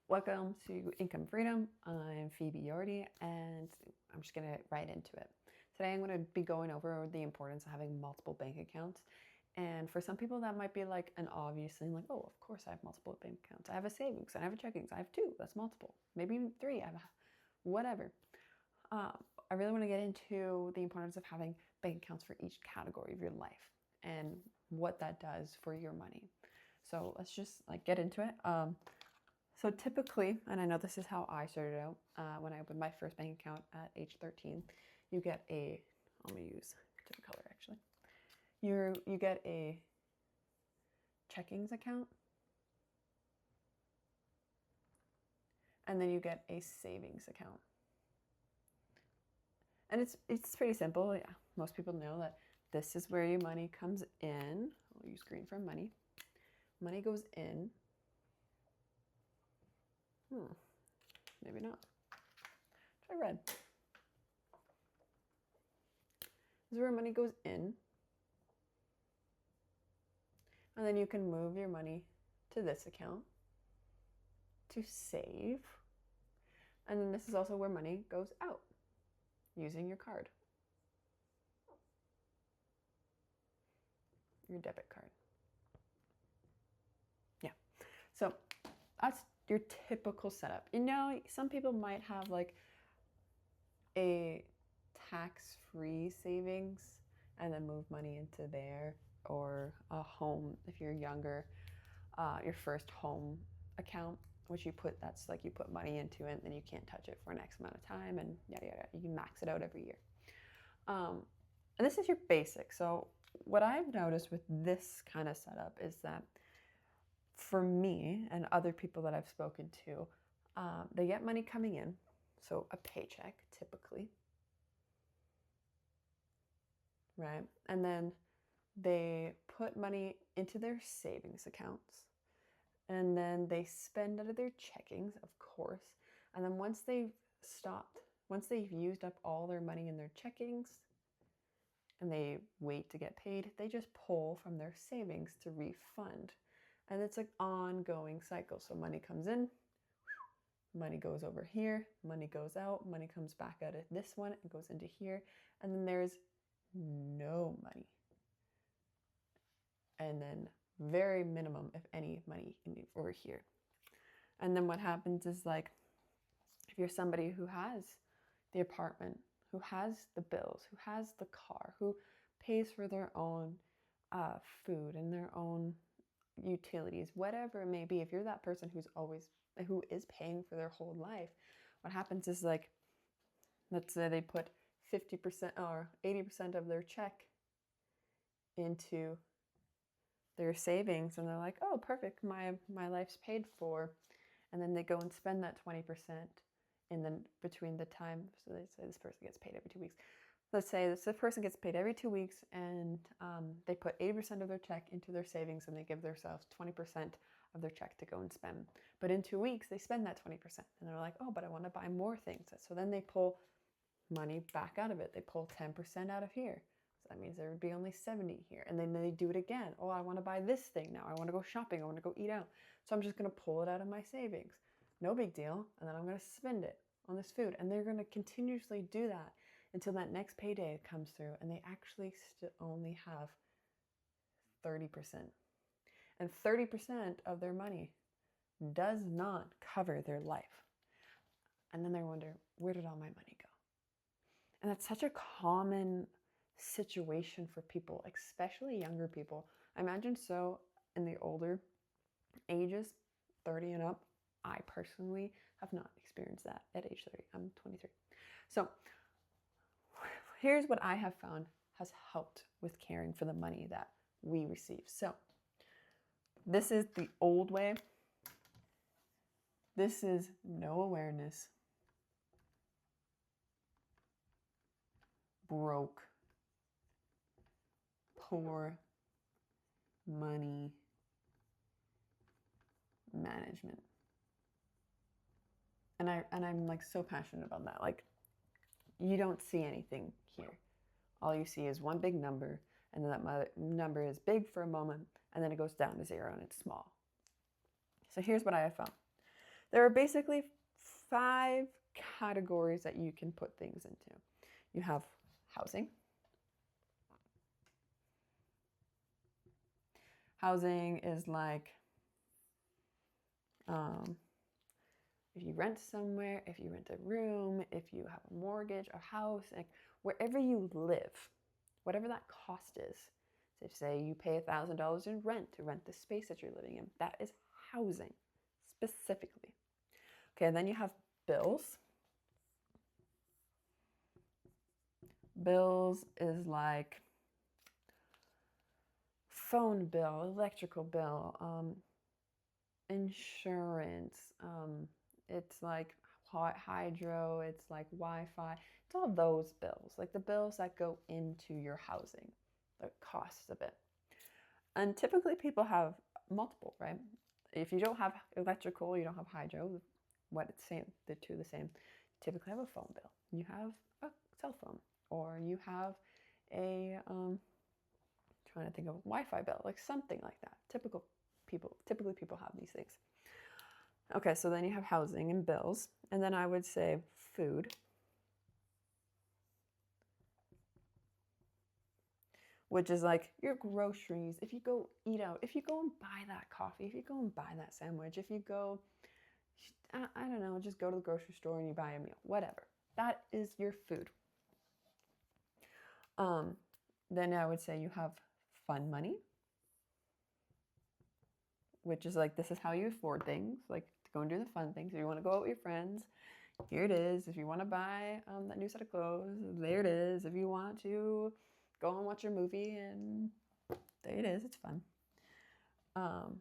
Welcome to Income Freedom. I'm Phoebe Yordi, and I'm just going to right into it. Today I'm going to be going over the importance of having multiple bank accounts. And for some people that might be like an obvious thing, like, oh, of course I have multiple bank accounts. I have a savings, I have a checkings, I have two, that's multiple. Maybe even three, I have whatever. I really want to get into the importance of having bank accounts for each category of your life and what that does for your money. So let's just get into it. So typically, and I know this is how I started out when I opened my first bank account at age 13, you get I'm going to use a different color actually. You get a checkings account, and then you get a savings account. And it's pretty simple. Yeah, most people know that this is where your money comes in. I'll use green for money. Money goes in. Maybe not. Try red. This is where money goes in. And then you can move your money to this account to save. And then this is also where money goes out using your card, your debit card. Yeah. So that's your typical setup. You know, some people might have like a tax-free savings and then move money into there, or a home if you're younger, your first home account, which you put money into it and then you can't touch it for an X amount of time, and yada yada. You max it out every year. And this is your basic. So what I've noticed with this kind of setup is that for me and other people that I've spoken to, they get money coming in, so a paycheck typically, right? And then they put money into their savings accounts, and then they spend out of their checkings, of course. And then once they've used up all their money in their checkings and they wait to get paid, they just pull from their savings to refund. And it's an ongoing cycle. So money comes in, money goes over here, money goes out, money comes back out of this one and goes into here, and then there's no money. And then very minimum, if any, money over here. And then what happens is, like, if you're somebody who has the apartment, who has the bills, who has the car, who pays for their own food and their own utilities, whatever it may be, if you're that person who is paying for their whole life, what happens is, like, let's say they put 50% or 80% of their check into their savings, and they're like, oh, perfect, my life's paid for. And then they go and spend that 20% between the time. So they say this person gets paid every 2 weeks. Let's say this person gets paid every 2 weeks, and they put 80% of their check into their savings, and they give themselves 20% of their check to go and spend. But in 2 weeks, they spend that 20%, and they're like, oh, but I want to buy more things. So then they pull money back out of it. They pull 10% out of here. So that means there would be only 70 here. And then they do it again. Oh, I want to buy this thing now. I want to go shopping. I want to go eat out. So I'm just going to pull it out of my savings. No big deal. And then I'm going to spend it on this food. And they're going to continuously do that until that next payday comes through, and they actually only have 30%. And 30% of their money does not cover their life. And then they wonder, where did all my money go? And that's such a common situation for people, especially younger people. I imagine so in the older ages, 30 and up. I personally have not experienced that at age 30. I'm 23. So here's what I have found has helped with caring for the money that we receive. So this is the old way. This is no awareness, broke, poor money management. And I'm like so passionate about that. Like, you don't see anything here. All you see is one big number, and then that number is big for a moment, and then it goes down to zero and it's small. So here's what I have found. There are basically 5 categories that you can put things into. You have housing. Housing is like if you rent somewhere, if you rent a room, if you have a mortgage, a house, like wherever you live, whatever that cost is. So say you pay $1,000 in rent to rent the space that you're living in, that is housing specifically. Okay, and then you have bills. Bills is like phone bill, electrical bill, insurance, it's like hydro, it's like Wi-Fi, it's all those bills, like the bills that go into your housing that costs a bit. And typically people have multiple, right? If you don't have electrical, you don't have hydro, what it's same, the two the same. Typically have a phone bill, you have a cell phone, or you have a trying to think of a Wi-Fi bill, like something like that. Typically people have these things. Okay, so then you have housing and bills, and then I would say food, which is like your groceries. If you go eat out, if you go and buy that coffee, if you go and buy that sandwich, if you go, I don't know, just go to the grocery store and you buy a meal, whatever. That is your food. Then I would say you have fun money, which is like, this is how you afford things, like to go and do the fun things. If you want to go out with your friends, here it is. If you want to buy that new set of clothes, there it is. If you want to go and watch a movie, and there it is, it's fun. And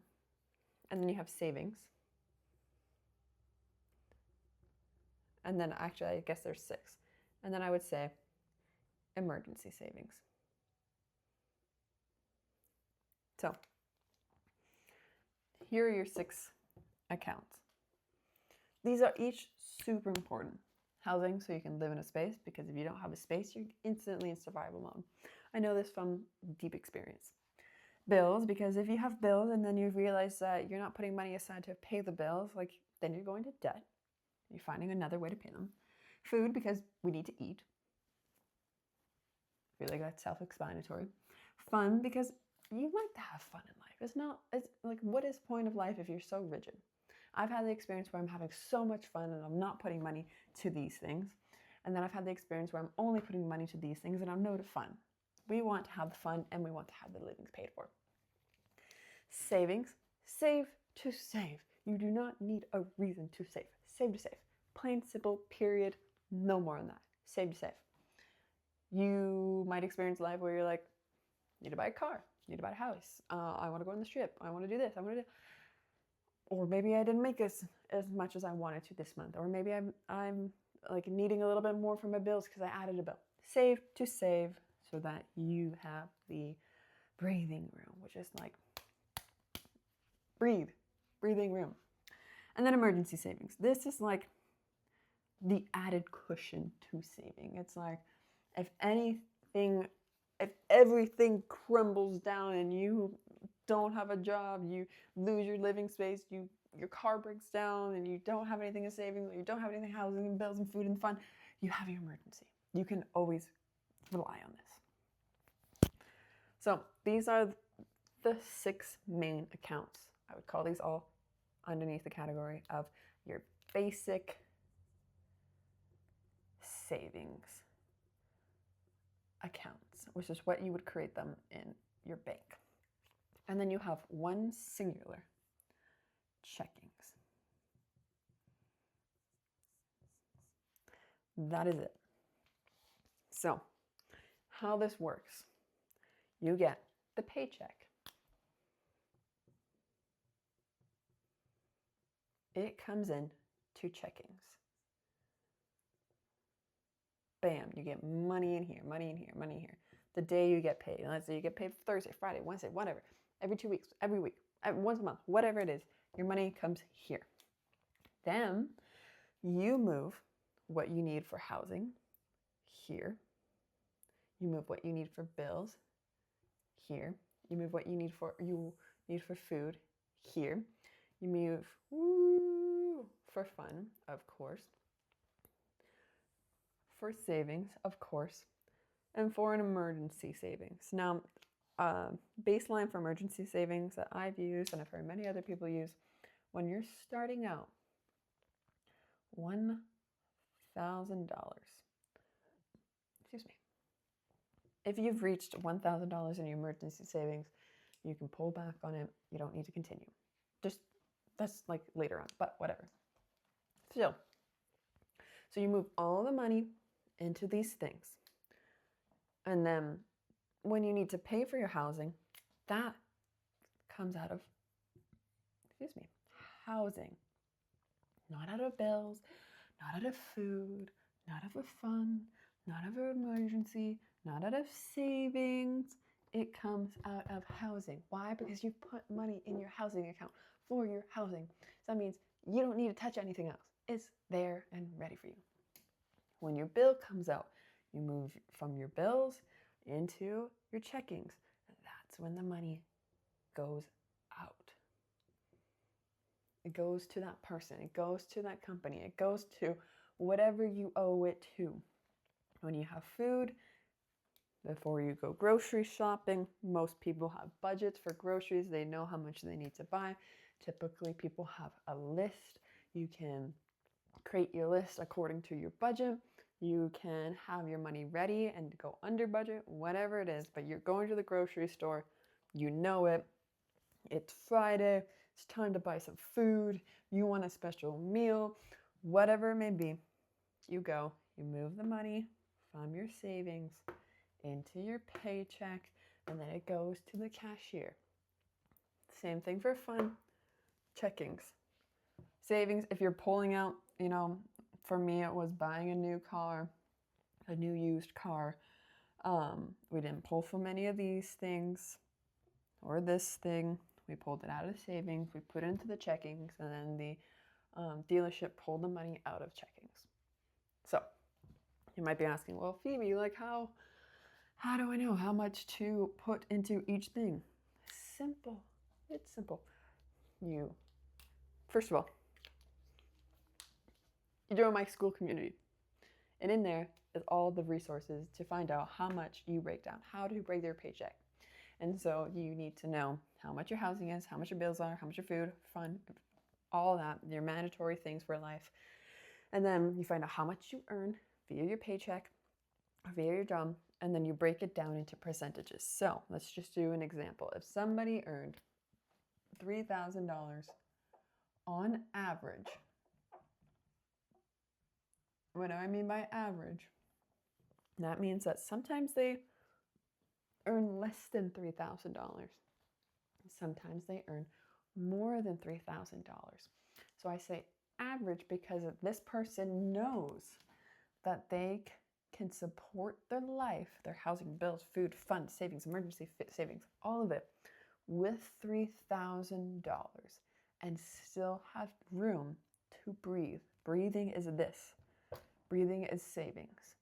then you have savings. And then actually, I guess there's 6. And then I would say emergency savings. So here are your 6 accounts. These are each super important. Housing, so you can live in a space, because if you don't have a space, you're instantly in survival mode. I know this from deep experience. Bills, because if you have bills and then you realize that you're not putting money aside to pay the bills, like then you're going to debt. You're finding another way to pay them. Food, because we need to eat. I feel like that's self-explanatory. Fun, because you like to have fun in life. It's like, what is the point of life if you're so rigid? I've had the experience where I'm having so much fun and I'm not putting money to these things. And then I've had the experience where I'm only putting money to these things and I'm no to fun. We want to have the fun and we want to have the livings paid for. Savings, save to save. You do not need a reason to save. Save to save. Plain, simple, period. No more than that. Save to save. You might experience life where you're like, need to buy a car, need to buy a house. I want to go on this trip. I want to do this. I want to do. Or maybe I didn't make as much as I wanted to this month. Or maybe I'm like needing a little bit more for my bills because I added a bill. Save to save so that you have the breathing room, which is like breathing room. And then emergency savings. This is like the added cushion to saving. It's like if everything crumbles down and you don't have a job, you lose your living space, your car breaks down and you don't have anything in savings, you don't have anything housing and bills and food and fun, you have your emergency. You can always rely on this. So these are the 6 main accounts. I would call these all underneath the category of your basic savings accounts, which is what you would create them in your bank. And then you have one singular checkings. That is it. So how this works, you get the paycheck. It comes in to checkings. Bam, you get money in here, money in here, money in here. The day you get paid, let's say you get paid Thursday, Friday, Wednesday, whatever, every 2 weeks, every week, once a month, whatever it is, your money comes here. Then you move what you need for housing here. You move what you need for bills here. You move what you need for food here. You move for fun, of course, for savings, of course, and for an emergency savings. Now, baseline for emergency savings that I've used and I've heard many other people use, when you're starting out, $1,000. Excuse me. If you've reached $1,000 in your emergency savings, you can pull back on it. You don't need to continue. Just, that's like later on, but whatever. So you move all the money into these things. And then when you need to pay for your housing, that comes out of, housing. Not out of bills, not out of food, not out of fun, not out of emergency, not out of savings. It comes out of housing. Why? Because you put money in your housing account for your housing. So that means you don't need to touch anything else. It's there and ready for you. When your bill comes out, you move from your bills into your checkings. That's when the money goes out. It goes to that person. It goes to that company. It goes to whatever you owe it to. When you have food, before you go grocery shopping, most people have budgets for groceries. They know how much they need to buy. Typically, people have a list. You can create your list according to your budget. You can have your money ready and go under budget, whatever it is, but you're going to the grocery store. You know it. It's Friday. It's time to buy some food. You want a special meal, whatever it may be. You go, you move the money from your savings into your paycheck, and then it goes to the cashier. Same thing for fun. Checkings. Savings, if you're pulling out, for me it was buying a new car, a new used car. We didn't pull from any of these things or this thing. We pulled it out of savings, we put it into the checkings, and then the dealership pulled the money out of checkings. So you might be asking, well, Phoebe, like how do I know how much to put into each thing? Simple. It's simple. First of all, you join my school community. And in there is all the resources to find out how much you break down, how to break your paycheck. And so you need to know how much your housing is, how much your bills are, how much your food, fun, all that, your mandatory things for life. And then you find out how much you earn via your paycheck, via your job, and then you break it down into percentages. So let's just do an example. If somebody earned $3,000 on average, what do I mean by average? That means that sometimes they earn less than $3,000. Sometimes they earn more than $3,000. So I say average because this person knows that they can support their life, their housing, bills, food, fund, savings, emergency savings, all of it with $3,000 and still have room to breathe. Breathing is this. Breathing is savings.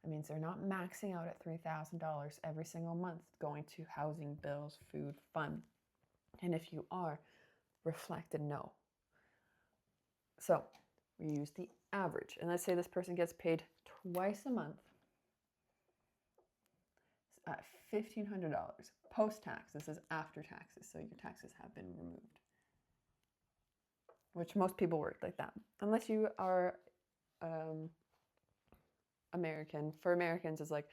That means they're not maxing out at $3,000 every single month going to housing, bills, food, fun. And if you are, reflect and know. So we use the average. And let's say this person gets paid twice a month at $1,500 post-tax. This is after taxes, so your taxes have been removed, which most people work like that. Unless you are American. For Americans, it's like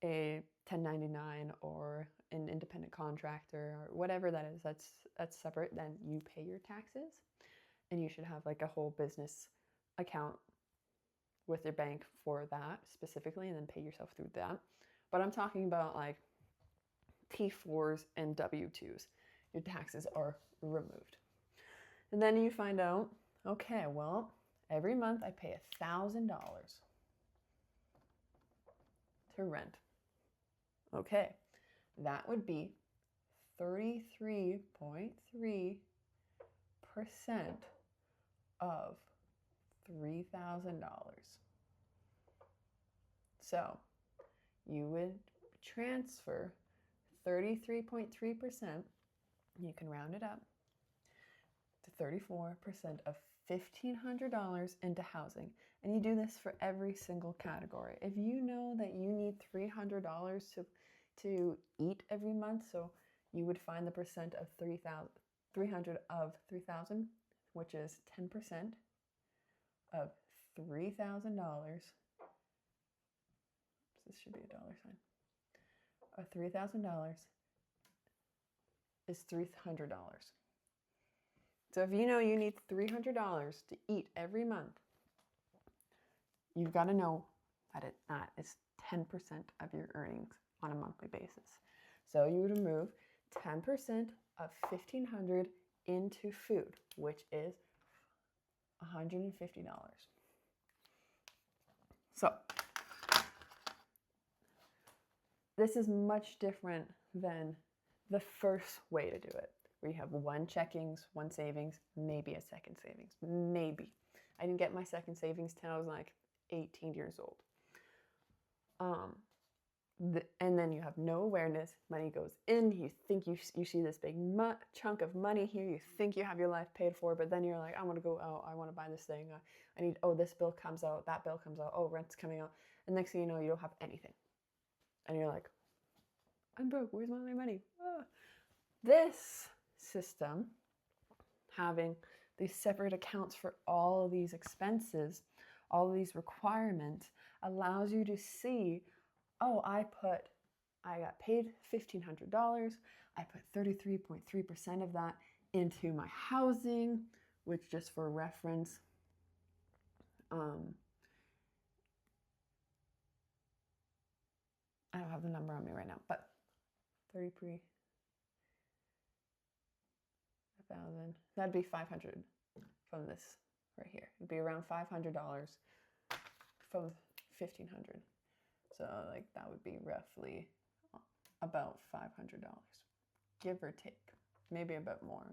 a 1099 or an independent contractor or whatever that is. That's separate. Then you pay your taxes, and you should have like a whole business account with your bank for that specifically, and then pay yourself through that. But I'm talking about like T4s and W2s. Your taxes are removed. And then you find out, okay, well, every month I pay $1,000 to rent. Okay, that would be 33.3% of $3,000. So you would transfer 33.3%, you can round it up to 34% of $1,500 into housing. And you do this for every single category. If you know that you need $300 to eat every month, so you would find the percent of 300 of 3,000, which is 10% of $3,000. This should be a dollar sign. Of $3,000 is $300. So if you know you need $300 to eat every month, you've got to know that that is 10% of your earnings on a monthly basis. So you would move 10% of $1,500 into food, which is $150. So this is much different than the first way to do it, where you have one checkings, one savings, maybe a second savings, maybe. I didn't get my second savings till I was like 18 years old. And then you have no awareness. Money goes in. You think you see this big chunk of money here. You think you have your life paid for, but then you're like, I want to go out. I want to buy this thing. I need, oh, this bill comes out. That bill comes out. Oh, rent's coming out. And next thing you know, you don't have anything. And you're like, I'm broke. Where's my money? Ah. This system, having these separate accounts for all of these expenses, all of these requirements, allows you to see, oh, I got paid $1,500. I put 33.3% of that into my housing, which, just for reference, I don't have the number on me right now, but 33,000, that'd be 500 from this right here. It'd be around $500 from 1,500. So like that would be roughly about $500, give or take, maybe a bit more,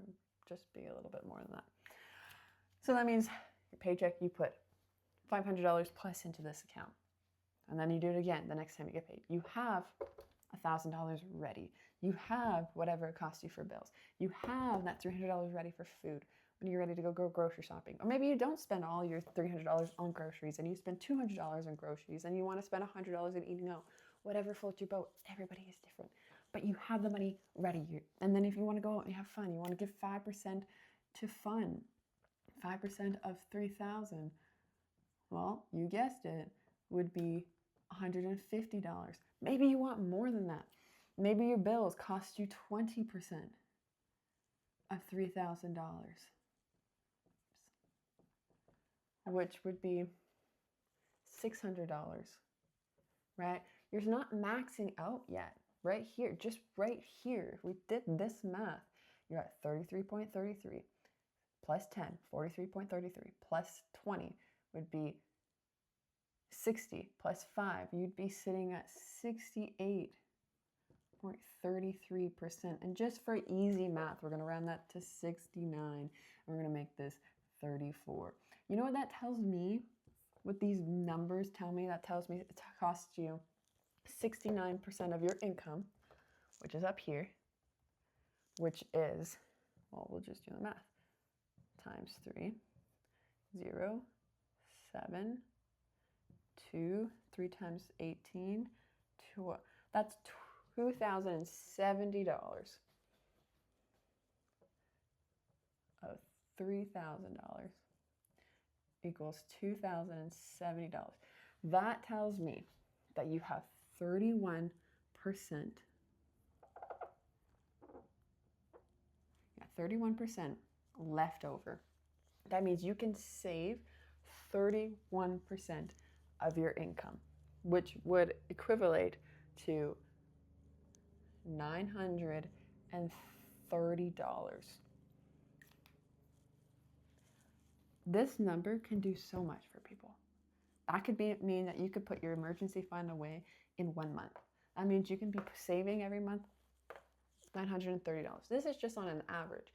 just be a little bit more than that. So that means your paycheck, you put $500 plus into this account, and then you do it again the next time you get paid. You have $1,000 ready. You have whatever it costs you for bills. You have that $300 ready for food when you're ready to go grocery shopping. Or maybe you don't spend all your $300 on groceries and you spend $200 on groceries and you want to spend $100 in eating out. Whatever floats your boat. Everybody is different. But you have the money ready. And then if you want to go out and have fun, you want to give 5% to fun. 5% of 3,000. Well, you guessed it, would be $150. Maybe you want more than that. Maybe your bills cost you 20% of $3,000, which would be $600, right? You're not maxing out yet. Right here, just right here, if we did this math, you're at 33.33 plus 10, 43.33 plus 20 would be 60 plus 5, you'd be sitting at 68.33%. And just for easy math, we're going to round that to 69. And we're going to make this 34. You know what that tells me? What these numbers tell me? That tells me it costs you 69% of your income, which is up here, which is, well, we'll just do the math, times 3, 0, 7, 2, 3 times 18, 2, that's $2,070 of $3,000 equals $2,070. That tells me that you have 31% left over. That means you can save 31% of your income, which would equivalent to $930. This number can do so much for people. That could mean that you could put your emergency fund away in 1 month. That means you can be saving every month $930. This is just on an average.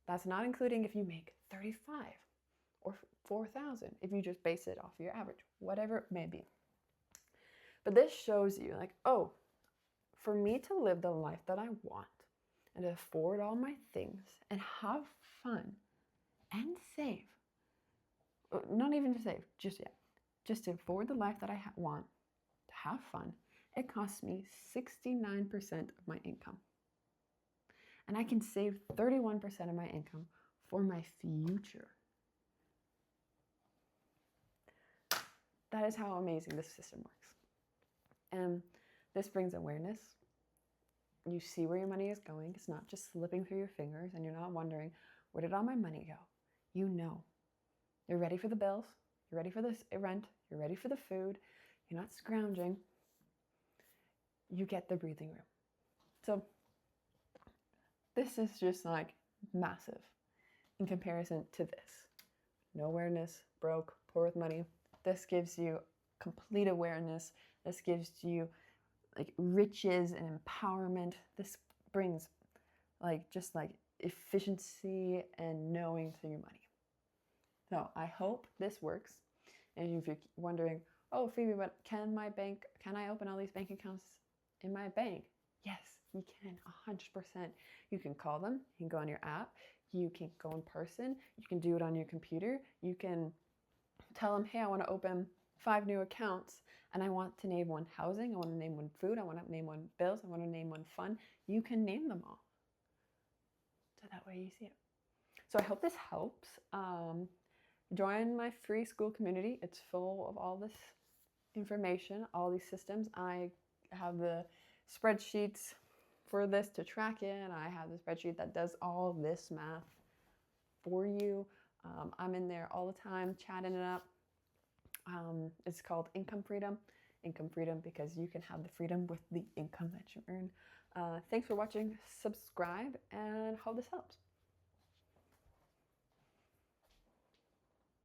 That's not including if you make 35 or 4,000, if you just base it off your average, whatever it may be. But this shows you like, oh, for me to live the life that I want and afford all my things and have fun and save, not even to save, just yet, just to afford the life that I want, to have fun, it costs me 69% of my income. And I can save 31% of my income for my future. That is how amazing this system works. And this brings awareness. You see where your money is going. It's not just slipping through your fingers and you're not wondering, where did all my money go? You know. You're ready for the bills. You're ready for the rent. You're ready for the food. You're not scrounging. You get the breathing room. So this is just like massive in comparison to this. No awareness, broke, poor with money. This gives you complete awareness. This gives you like riches and empowerment. This brings just efficiency and knowing to your money. So I hope this works. And if you're wondering, oh, Phoebe, but can I open all these bank accounts in my bank? Yes, you can, 100%. You can call them, you can go on your app, you can go in person, you can do it on your computer, you can tell them, hey, I want to open 5 new accounts and I want to name one housing, I want to name one food, I want to name one bills, I want to name one fun. You can name them all. So that way you see it. So I hope this helps. Join my free Skool community. It's full of all this information, all these systems. I have the spreadsheets for this to track in. I have the spreadsheet that does all this math for you. I'm in there all the time, chatting it up. It's called Income Freedom. Income Freedom because you can have the freedom with the income that you earn. Thanks for watching. Subscribe and hope this helps.